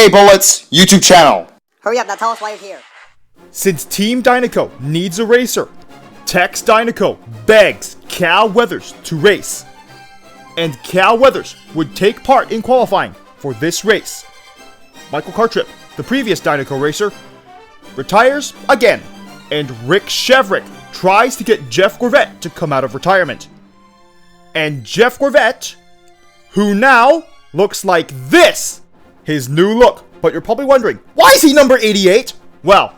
Hey Bullets YouTube channel. Hurry up, now tell us why you're here. Since Team Dynaco needs a racer, Tex Dynaco begs Cal Weathers to race. And Cal Weathers would take part in qualifying for this race. Michael Cartrip, the previous Dynaco racer, retires again. And Rick Chevrick tries to get Jeff Gorvette to come out of retirement. And Jeff Gorvette, who now looks like this, his new look. But you're probably wondering, why is he number 88? Well,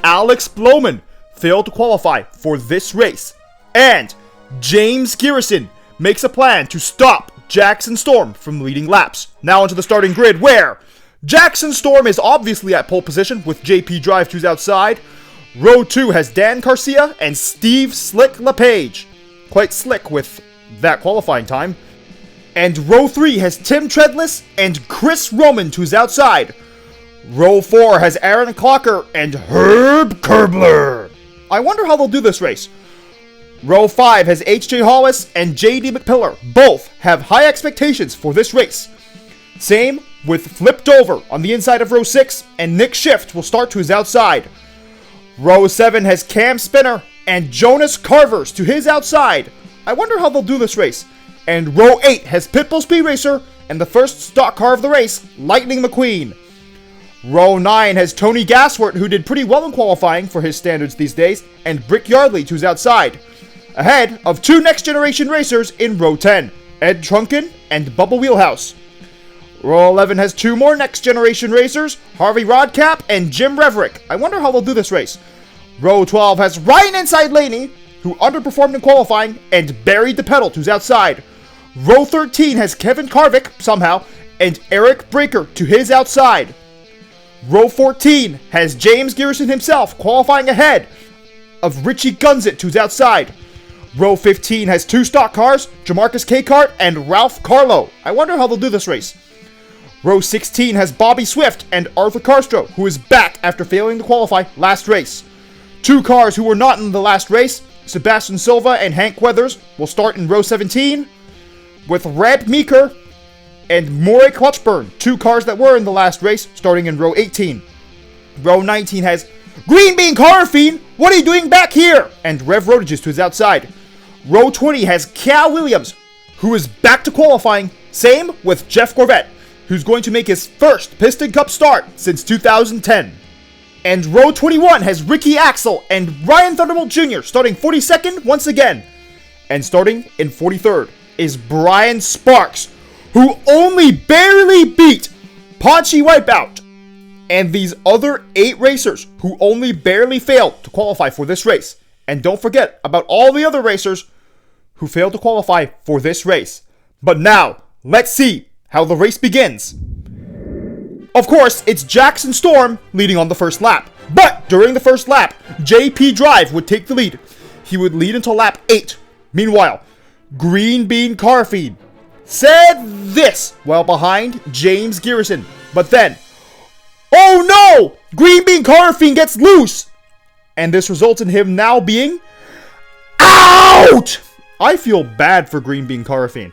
Alex Blowman failed to qualify for this race. And James Garrison makes a plan to stop Jackson Storm from leading laps. Now onto the starting grid where Jackson Storm is obviously at pole position with JP Drive 2's outside. Row 2 has Dan Garcia and Steve Slick LePage. Quite slick with that qualifying time. And row 3 has Tim Treadless and Chris Roman to his outside. Row 4 has Aaron Clocker and Herb Kerbler. I wonder how they'll do this race. Row 5 has H.J. Hollis and J.D. McPillar. Both have high expectations for this race. Same with Flipped Over on the inside of row 6, and Nick Shift will start to his outside. Row 7 has Cam Spinner and Jonas Carvers to his outside. I wonder how they'll do this race. And row 8 has Pitbull Speed Racer and the first stock car of the race, Lightning McQueen. Row 9 has Tony Gasswort, who did pretty well in qualifying for his standards these days, and Brick Yardley to his outside. Ahead of two next generation racers in row 10, Ed Trunken and Bubba Wheelhouse. Row 11 has two more next generation racers, Harvey Rodcap and Jim Reverick. I wonder how they'll do this race. Row 12 has Ryan Inside Laney, who underperformed in qualifying and buried the pedal to his outside. Row 13 has Kevin Karvik, somehow, and Eric Breaker to his outside. Row 14 has James Garrison himself qualifying ahead of Richie Gunzit to his outside. Row 15 has two stock cars, Jamarcus Kakart and Ralph Carlo. I wonder how they'll do this race. Row 16 has Bobby Swift and Arthur Carstro, who is back after failing to qualify last race. Two cars who were not in the last race, Sebastian Silva and Hank Weathers, will start in row 17, with Reb Meeker and Maury Clutchburn, two cars that were in the last race, starting in row 18. Row 19 has Green Bean Carafine, what are you doing back here? And Rev Rodages to his outside. Row 20 has Cal Williams, who is back to qualifying, same with Jeff Gorvette, who's going to make his first Piston Cup start since 2010. And row 21 has Ricky Axel and Ryan Thunderbolt Jr. starting 42nd once again. And starting in 43rd is Brian Sparks, who only barely beat Paunchy Wipeout. And these other 8 racers who only barely failed to qualify for this race. And don't forget about all the other racers who failed to qualify for this race. But now, let's see how the race begins. Of course, it's Jackson Storm leading on the first lap. But during the first lap, JP Drive would take the lead. He would lead until lap 8. Meanwhile, Green Bean Carfeed said this while behind James Garrison. But then, oh no! Green Bean Carfeed gets loose! And this results in him now being out! I feel bad for Green Bean Carfeed.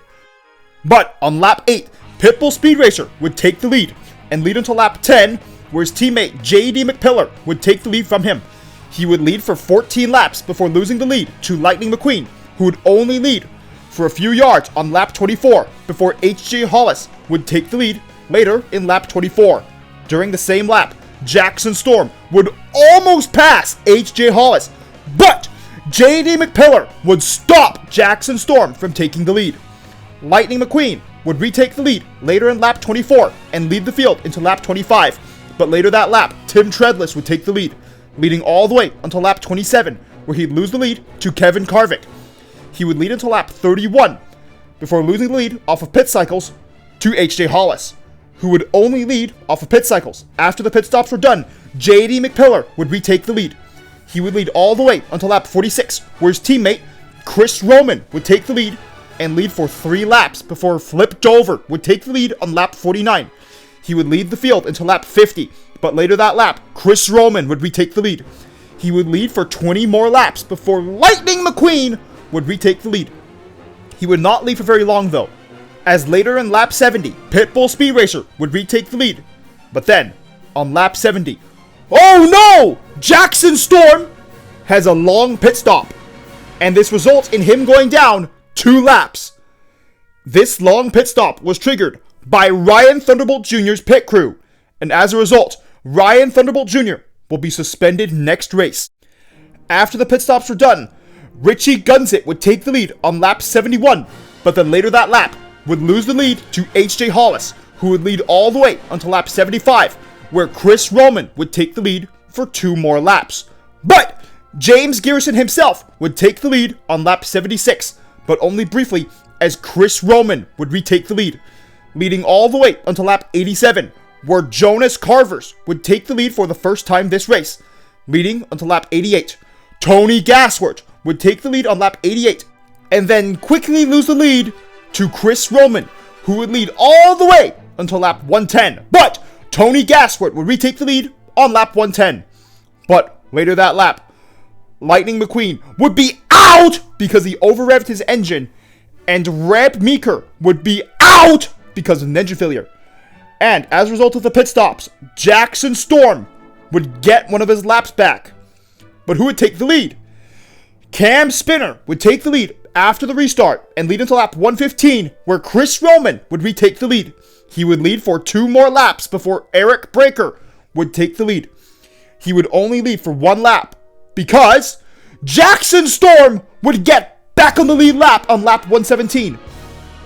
But on lap 8, Pitbull Speed Racer would take the lead and lead until lap 10, where his teammate J.D. McPillar would take the lead from him. He would lead for 14 laps before losing the lead to Lightning McQueen, who would only lead for a few yards on lap 24 before H.J. Hollis would take the lead later in lap 24. During the same lap, Jackson Storm would almost pass H.J. Hollis, but J.D. McPillar would stop Jackson Storm from taking the lead. Lightning McQueen would retake the lead later in lap 24 and lead the field into lap 25. But later that lap, Tim Treadless would take the lead, leading all the way until lap 27, where he'd lose the lead to Kevin Karvik. He would lead until lap 31, before losing the lead off of pit cycles to H.J. Hollis, who would only lead off of pit cycles. After the pit stops were done, J.D. McPillar would retake the lead. He would lead all the way until lap 46, where his teammate Chris Roman would take the lead and lead for 3 laps before Flipped Over would take the lead on lap 49. He would lead the field until lap 50, but later that lap, Chris Roman would retake the lead. He would lead for 20 more laps before Lightning McQueen would retake the lead. He would not lead for very long though, as later in lap 70, Pitbull Speed Racer would retake the lead, But then, on lap 70, oh no! Jackson Storm has a long pit stop, and this results in him going down 2 laps. This long pit stop was triggered by Ryan Thunderbolt Jr.'s pit crew, and as a result, Ryan Thunderbolt Jr. will be suspended next race. After the pit stops were done, Richie Gunsit would take the lead on lap 71, but then later that lap would lose the lead to H.J. Hollis, who would lead all the way until lap 75, where Chris Roman would take the lead for 2 more laps. But James Garrison himself would take the lead on lap 76, but only briefly, as Chris Roman would retake the lead, leading all the way until lap 87, where Jonas Carvers would take the lead for the first time this race, leading until lap 88. Tony Gasworth would take the lead on lap 88, and then quickly lose the lead to Chris Roman, who would lead all the way until lap 110. But Tony Gasworth would retake the lead on lap 110. But later that lap, Lightning McQueen would be out because he over-revved his engine, and Reb Meeker would be out because of an engine failure. And as a result of the pit stops, Jackson Storm would get one of his laps back. But who would take the lead? Cam Spinner would take the lead after the restart and lead until lap 115, where Chris Roman would retake the lead. He would lead for 2 more laps before Eric Breaker would take the lead. He would only lead for 1 lap because Jackson Storm would get back on the lead lap on lap 117.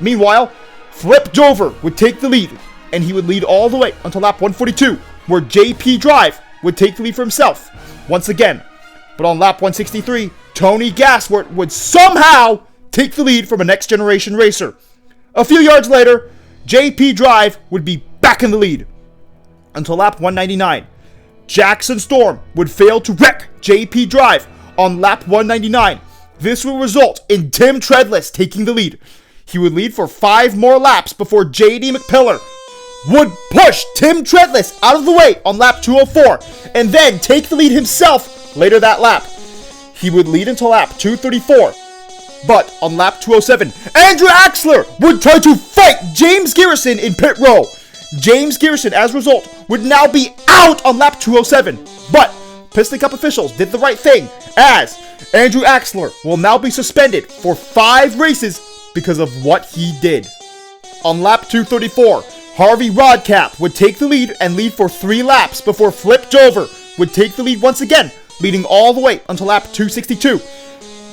Meanwhile, Flip Dover would take the lead, and he would lead all the way until lap 142, where JP Drive would take the lead for himself once again. But on lap 163, Tony Gasworth would somehow take the lead from a next generation racer. A few yards later, JP Drive would be back in the lead until lap 199. Jackson Storm would fail to wreck JP Drive on lap 199. This would result in Tim Treadless taking the lead. He would lead for 5 more laps before JD McPillar would push Tim Treadless out of the way on lap 204 and then take the lead himself later that lap. He would lead until lap 234. But on lap 207, Andrew Axler would try to fight James Garrison in pit row. James Garrison, as a result, would now be out on lap 207. But Piston Cup officials did the right thing, as Andrew Axler will now be suspended for 5 races because of what he did. On lap 234, Harvey Rodcap would take the lead and lead for 3 laps before Flip Dover would take the lead once again, leading all the way until lap 262,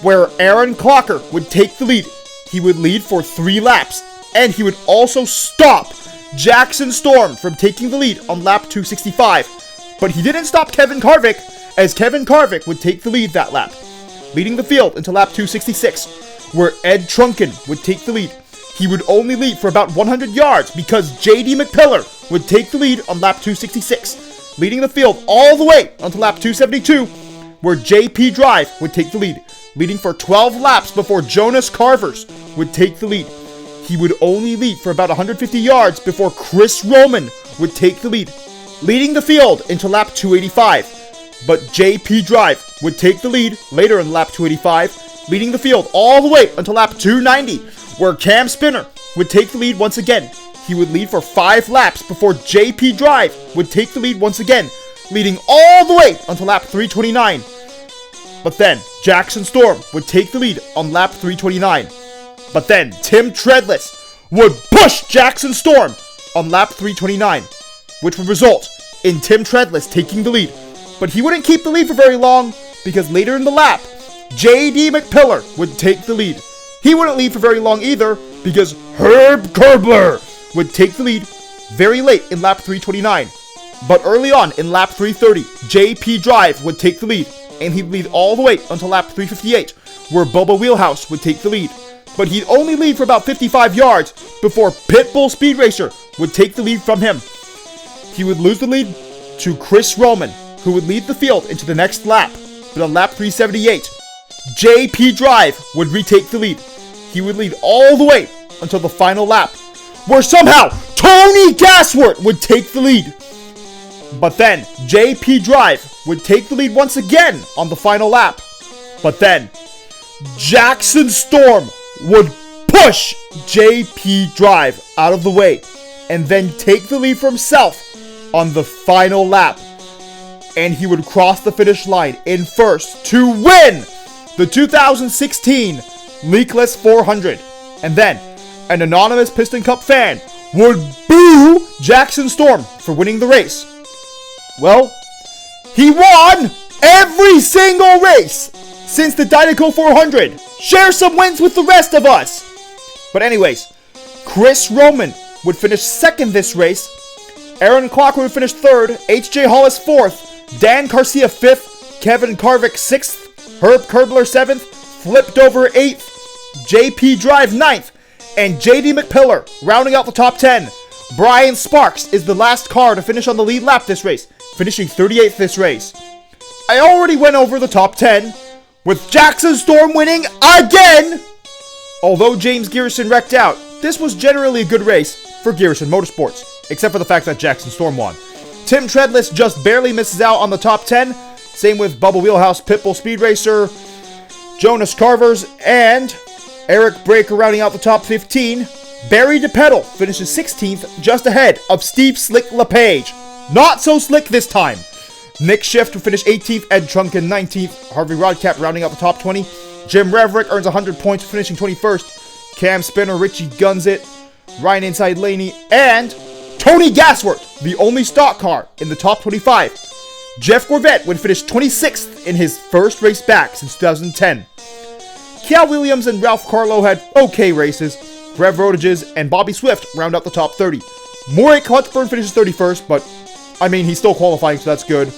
where Aaron Clocker would take the lead. He would lead for 3 laps, and he would also stop Jackson Storm from taking the lead on lap 265. But he didn't stop Kevin Carvick, as Kevin Carvick would take the lead that lap, leading the field until lap 266, where Ed Trunken would take the lead. He would only lead for about 100 yards because JD McPillar would take the lead on lap 266, leading the field all the way until lap 272, where JP Drive would take the lead, leading for 12 laps before Jonas Carvers would take the lead. He would only lead for about 150 yards before Chris Roman would take the lead, leading the field into lap 285. But JP Drive would take the lead later in lap 285, leading the field all the way until lap 290, where Cam Spinner would take the lead once again. He would lead for 5 laps before JP Drive would take the lead once again, leading all the way until lap 329. But then Jackson Storm would take the lead on lap 329. But then Tim Treadless would push Jackson Storm on lap 329, which would result in Tim Treadless taking the lead. But he wouldn't keep the lead for very long, because later in the lap, JD McPillar would take the lead. He wouldn't lead for very long either, because Herb Kerbler would take the lead very late in lap 329. But early on in lap 330, JP Drive would take the lead, and he'd lead all the way until lap 358, where Bubba Wheelhouse would take the lead. But he'd only lead for about 55 yards before Pitbull Speed Racer would take the lead from him. He would lose the lead to Chris Roman, who would lead the field into the next lap. But on lap 378, JP Drive would retake the lead. He would lead all the way until the final lap, where somehow Tony Gasworth would take the lead. But then JP Drive would take the lead once again on the final lap. But then Jackson Storm would push JP Drive out of the way and then take the lead for himself on the final lap. And he would cross the finish line in first to win the 2016 Leakless 400. And then, an anonymous Piston Cup fan would boo Jackson Storm for winning the race. Well, he won every single race since the Dynaco 400. Share some wins with the rest of us. But anyways, Chris Roman would finish second this race. Aaron Clocker would finish third. H.J. Hollis fourth. Dan Garcia fifth. Kevin Carvick sixth. Herb Kerbler seventh. Flipped over eighth. J.P. Drive ninth. And J.D. McPillar rounding out the top 10. Brian Sparks is the last car to finish on the lead lap this race, finishing 38th this race. I already went over the top 10, with Jackson Storm winning again! Although James Garrison wrecked out, this was generally a good race for Garrison Motorsports, except for the fact that Jackson Storm won. Tim Treadless just barely misses out on the top 10, same with Bubba Wheelhouse, Pitbull Speed Racer, Jonas Carvers, and Eric Breaker rounding out the top 15. Barry DePedal finishes 16th, just ahead of Steve Slick LePage. Not so slick this time. Nick Schiff will finish 18th, Ed Trunken 19th, Harvey Rodcap rounding out the top 20. Jim Reverick earns 100 points, finishing 21st. Cam Spinner, Richie guns it, Ryan Inside Laney, and Tony Gasworth, the only stock car in the top 25. Jeff Gorvette would finish 26th in his first race back since 2010. Cal Williams and Ralph Carlo had okay races. Rev Rodages and Bobby Swift round out the top 30. Maury Clutchburn finishes 31st, but I mean, he's still qualifying, so that's good.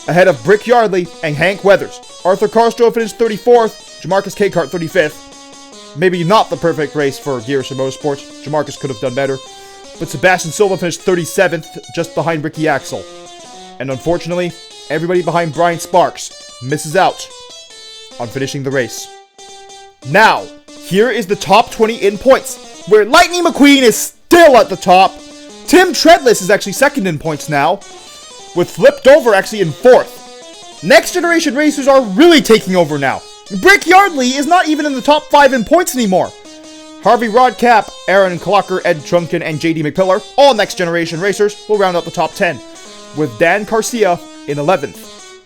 Ahead of Brick Yardley and Hank Weathers. Arthur Carstro finished 34th, Jamarcus Capehart 35th. Maybe not the perfect race for Garrison Motorsports. Jamarcus could have done better. But Sebastian Silva finished 37th, just behind Ricky Axel. And unfortunately, everybody behind Brian Sparks misses out on finishing the race. Now, here is the top 20 in points, where Lightning McQueen is still at the top. Tim Treadless is actually second in points now, with Flipped Over actually in fourth. Next Generation Racers are really taking over now. Brick Yardley is not even in the top 5 in points anymore. Harvey Rodcap, Aaron Clocker, Ed Trunken, and JD McPillar, all Next Generation Racers, will round out the top 10, with Dan Garcia in 11th.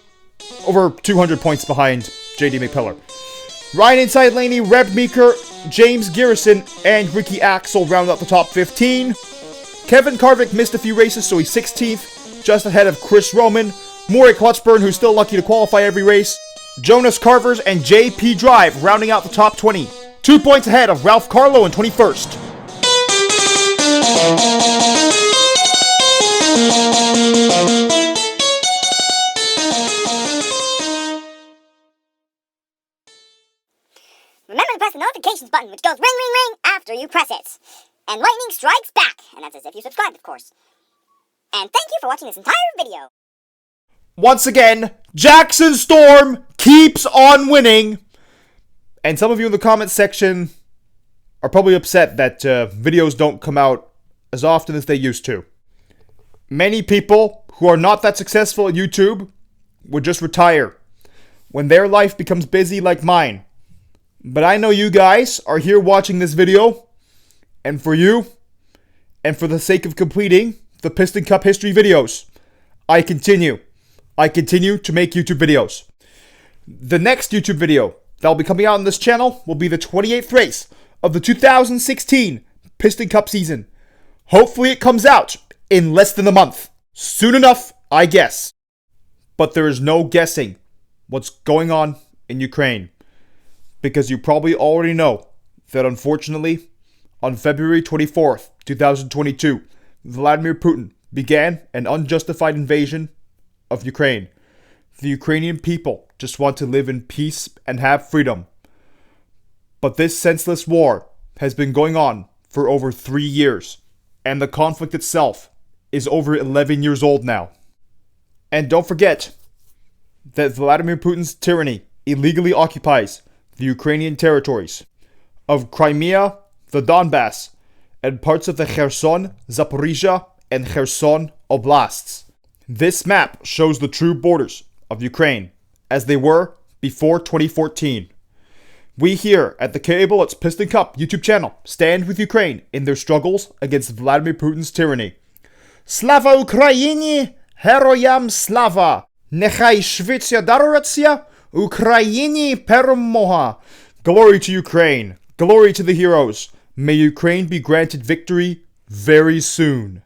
Over 200 points behind JD McPillar. Ryan Inside Laney, Reb Meeker, James Garrison, and Ricky Axel round out the top 15. Kevin Carvick missed a few races, so he's 16th, just ahead of Chris Roman, Maury Clutchburn, who's still lucky to qualify every race, Jonas Carvers, and J.P. Drive rounding out the top 20. 2 points ahead of Ralph Carlo in 21st. Remember to press the notifications button, which goes ring, ring, ring after you press it. And lightning strikes back, and that's as if you subscribed, of course. And thank you for watching this entire video. Once again, Jackson Storm keeps on winning. And some of you in the comments section are probably upset that videos don't come out as often as they used to. Many people who are not that successful at YouTube would just retire when their life becomes busy like mine. But I know you guys are here watching this video, and for you, and for the sake of completing the Piston Cup history videos, I continue to make YouTube videos. The next YouTube video that will be coming out on this channel will be the 28th race of the 2016 Piston Cup season. Hopefully it comes out in less than a month. Soon enough, I guess. But there is no guessing what's going on in Ukraine, because you probably already know that unfortunately, on February 24th, 2022, Vladimir Putin began an unjustified invasion of Ukraine. The Ukrainian people just want to live in peace and have freedom. But this senseless war has been going on for over 3 years, and the conflict itself is over 11 years old now. And don't forget that Vladimir Putin's tyranny illegally occupies the Ukrainian territories of Crimea, the Donbass, and parts of the Kherson, Zaporizhia, and Kherson oblasts. This map shows the true borders of Ukraine as they were before 2014. We here at the Cable It's Piston Cup YouTube channel stand with Ukraine in their struggles against Vladimir Putin's tyranny. Slava Ukraini, Heroyam Slava! Nechai Shvitsya Daroratsya, Ukraini Peremoha! Glory to Ukraine! Glory to the heroes! May Ukraine be granted victory very soon.